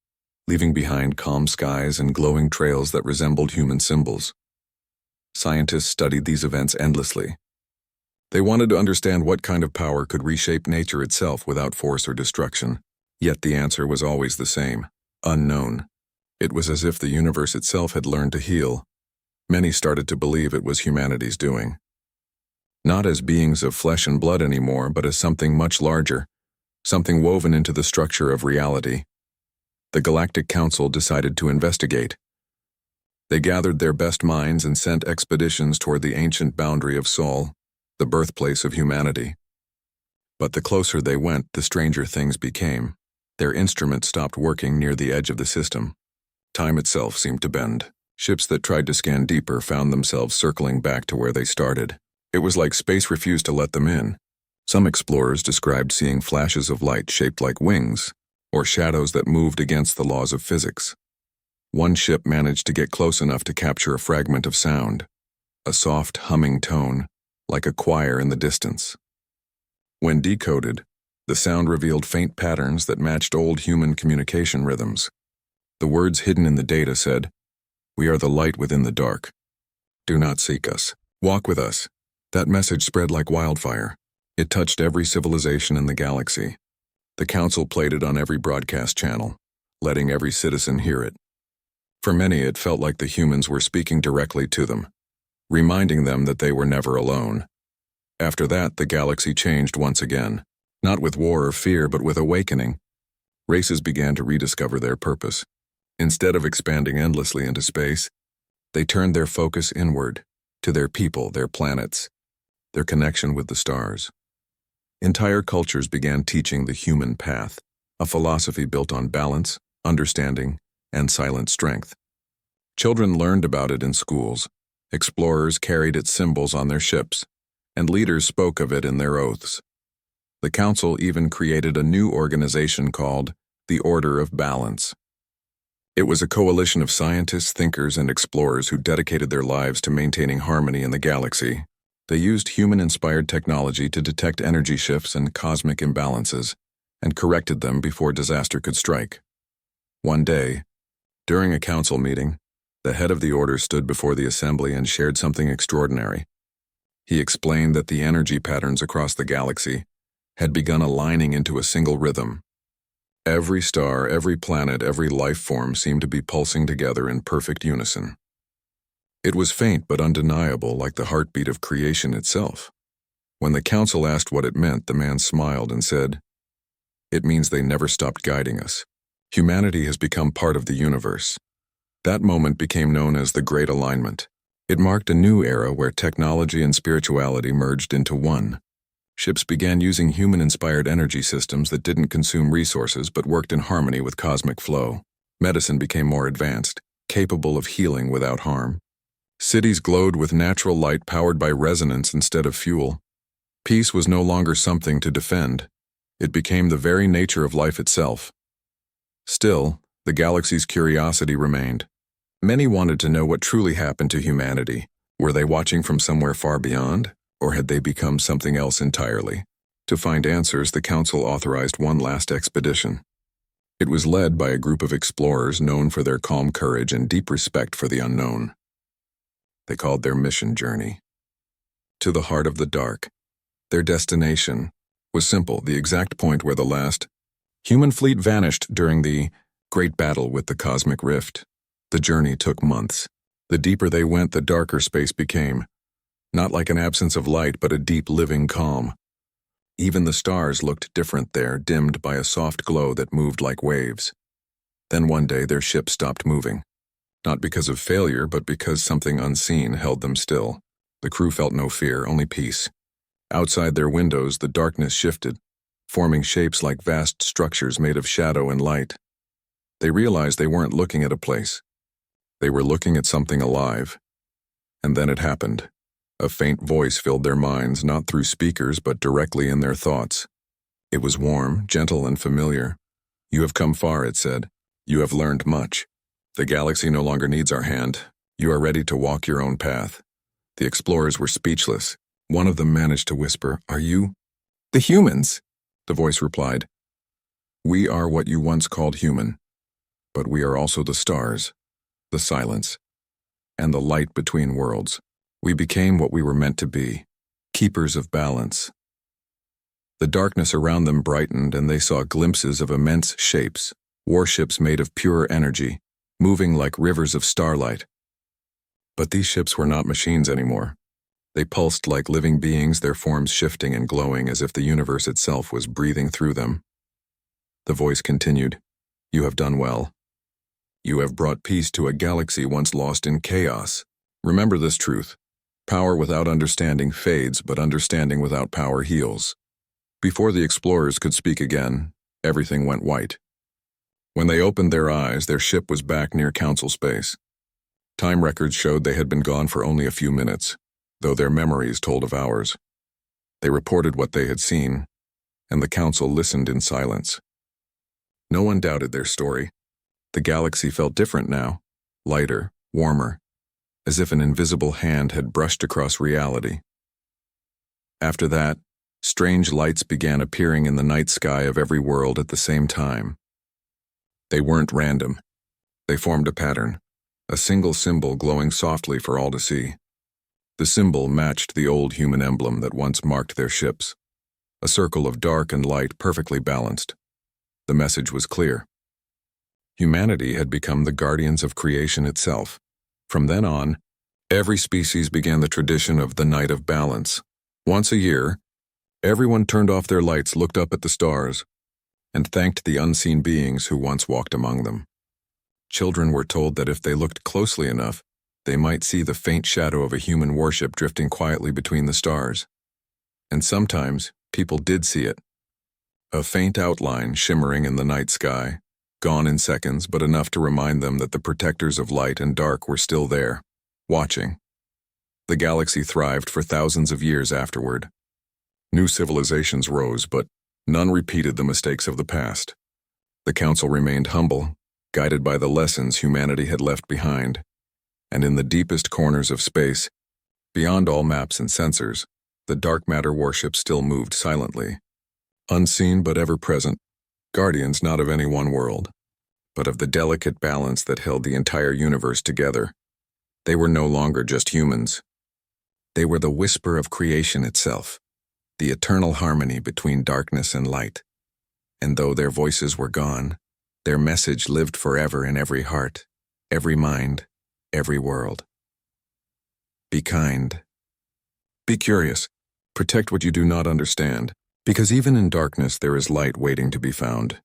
leaving behind calm skies and glowing trails that resembled human symbols. Scientists studied these events endlessly. They wanted to understand what kind of power could reshape nature itself without force or destruction. Yet the answer was always the same: unknown. It was as if the universe itself had learned to heal. Many started to believe it was humanity's doing. Not as beings of flesh and blood anymore, but as something much larger, something woven into the structure of reality. The Galactic Council decided to investigate. They gathered their best minds and sent expeditions toward the ancient boundary of Sol, the birthplace of humanity. But the closer they went, the stranger things became. Their instruments stopped working near the edge of the system. Time itself seemed to bend. Ships that tried to scan deeper found themselves circling back to where they started. It was like space refused to let them in. Some explorers described seeing flashes of light shaped like wings, or shadows that moved against the laws of physics. One ship managed to get close enough to capture a fragment of sound, a soft humming tone, like a choir in the distance. When decoded, the sound revealed faint patterns that matched old human communication rhythms. The words hidden in the data said, "We are the light within the dark. Do not seek us. Walk with us." That message spread like wildfire. It touched every civilization in the galaxy. The Council played it on every broadcast channel, letting every citizen hear it. For many, it felt like the humans were speaking directly to them, reminding them that they were never alone. After that, the galaxy changed once again, not with war or fear, but with awakening. Races began to rediscover their purpose. Instead of expanding endlessly into space, they turned their focus inward, to their people, their planets, their connection with the stars. Entire cultures began teaching the human path, a philosophy built on balance, understanding, and silent strength. Children learned about it in schools, Explorers carried its symbols on their ships, and leaders spoke of it in their oaths. The Council even created a new organization called the Order of Balance. It was a coalition of scientists, thinkers, and explorers who dedicated their lives to maintaining harmony in the galaxy. They used human-inspired technology to detect energy shifts and cosmic imbalances, and corrected them before disaster could strike. One day, during a council meeting, the head of the order stood before the assembly and shared something extraordinary. He explained that the energy patterns across the galaxy had begun aligning into a single rhythm. Every star, every planet, every life form seemed to be pulsing together in perfect unison. It was faint but undeniable, like the heartbeat of creation itself. When the council asked what it meant, the man smiled and said, "It means they never stopped guiding us. Humanity has become part of the universe." That moment became known as the Great Alignment. It marked a new era where technology and spirituality merged into one. Ships began using human-inspired energy systems that didn't consume resources but worked in harmony with cosmic flow. Medicine became more advanced, capable of healing without harm. Cities glowed with natural light powered by resonance instead of fuel. Peace was no longer something to defend. It became the very nature of life itself. Still, the galaxy's curiosity remained. Many wanted to know what truly happened to humanity. Were they watching from somewhere far beyond? Or had they become something else entirely? To find answers, the Council authorized one last expedition. It was led by a group of explorers known for their calm courage and deep respect for the unknown. They called their mission Journey to the Heart of the Dark. Their destination was simple, the exact point where the last human fleet vanished during the Great Battle with the Cosmic Rift. The journey took months. The deeper they went, the darker space became. Not like an absence of light, but a deep living calm. Even the stars looked different there, dimmed by a soft glow that moved like waves. Then one day their ship stopped moving. Not because of failure, but because something unseen held them still. The crew felt no fear, only peace. Outside their windows, the darkness shifted, forming shapes like vast structures made of shadow and light. They realized they weren't looking at a place. They were looking at something alive. And then it happened. A faint voice filled their minds, not through speakers, but directly in their thoughts. It was warm, gentle, and familiar. "You have come far," it said. "You have learned much. The galaxy no longer needs our hand. You are ready to walk your own path." The explorers were speechless. One of them managed to whisper, "Are you?" "The humans," the voice replied. "We are what you once called human, but we are also the stars, the silence, and the light between worlds. We became what we were meant to be, keepers of balance." The darkness around them brightened, and they saw glimpses of immense shapes, warships made of pure energy, moving like rivers of starlight. But these ships were not machines anymore. They pulsed like living beings, their forms shifting and glowing as if the universe itself was breathing through them. The voice continued, "You have done well. You have brought peace to a galaxy once lost in chaos. Remember this truth. Power without understanding fades, but understanding without power heals." Before the explorers could speak again, everything went white. When they opened their eyes, their ship was back near Council space. Time records showed they had been gone for only a few minutes, though their memories told of hours. They reported what they had seen, and the Council listened in silence. No one doubted their story. The galaxy felt different now, lighter, warmer, as if an invisible hand had brushed across reality. After that, strange lights began appearing in the night sky of every world at the same time. They weren't random. They formed a pattern, a single symbol glowing softly for all to see. The symbol matched the old human emblem that once marked their ships, a circle of dark and light perfectly balanced. The message was clear. Humanity had become the guardians of creation itself. From then on, every species began the tradition of the Night of Balance. Once a year, everyone turned off their lights, looked up at the stars, and thanked the unseen beings who once walked among them. Children were told that if they looked closely enough, they might see the faint shadow of a human warship drifting quietly between the stars. And sometimes, people did see it. A faint outline shimmering in the night sky, gone in seconds, but enough to remind them that the protectors of light and dark were still there, watching. The galaxy thrived for thousands of years afterward. New civilizations rose, but none repeated the mistakes of the past. The Council remained humble, guided by the lessons humanity had left behind. And in the deepest corners of space, beyond all maps and sensors, the dark matter warships still moved silently. Unseen but ever present, guardians not of any one world, but of the delicate balance that held the entire universe together. They were no longer just humans. They were the whisper of creation itself, the eternal harmony between darkness and light. And though their voices were gone, their message lived forever in every heart, every mind, every world. Be kind. Be curious. Protect what you do not understand, because even in darkness there is light waiting to be found.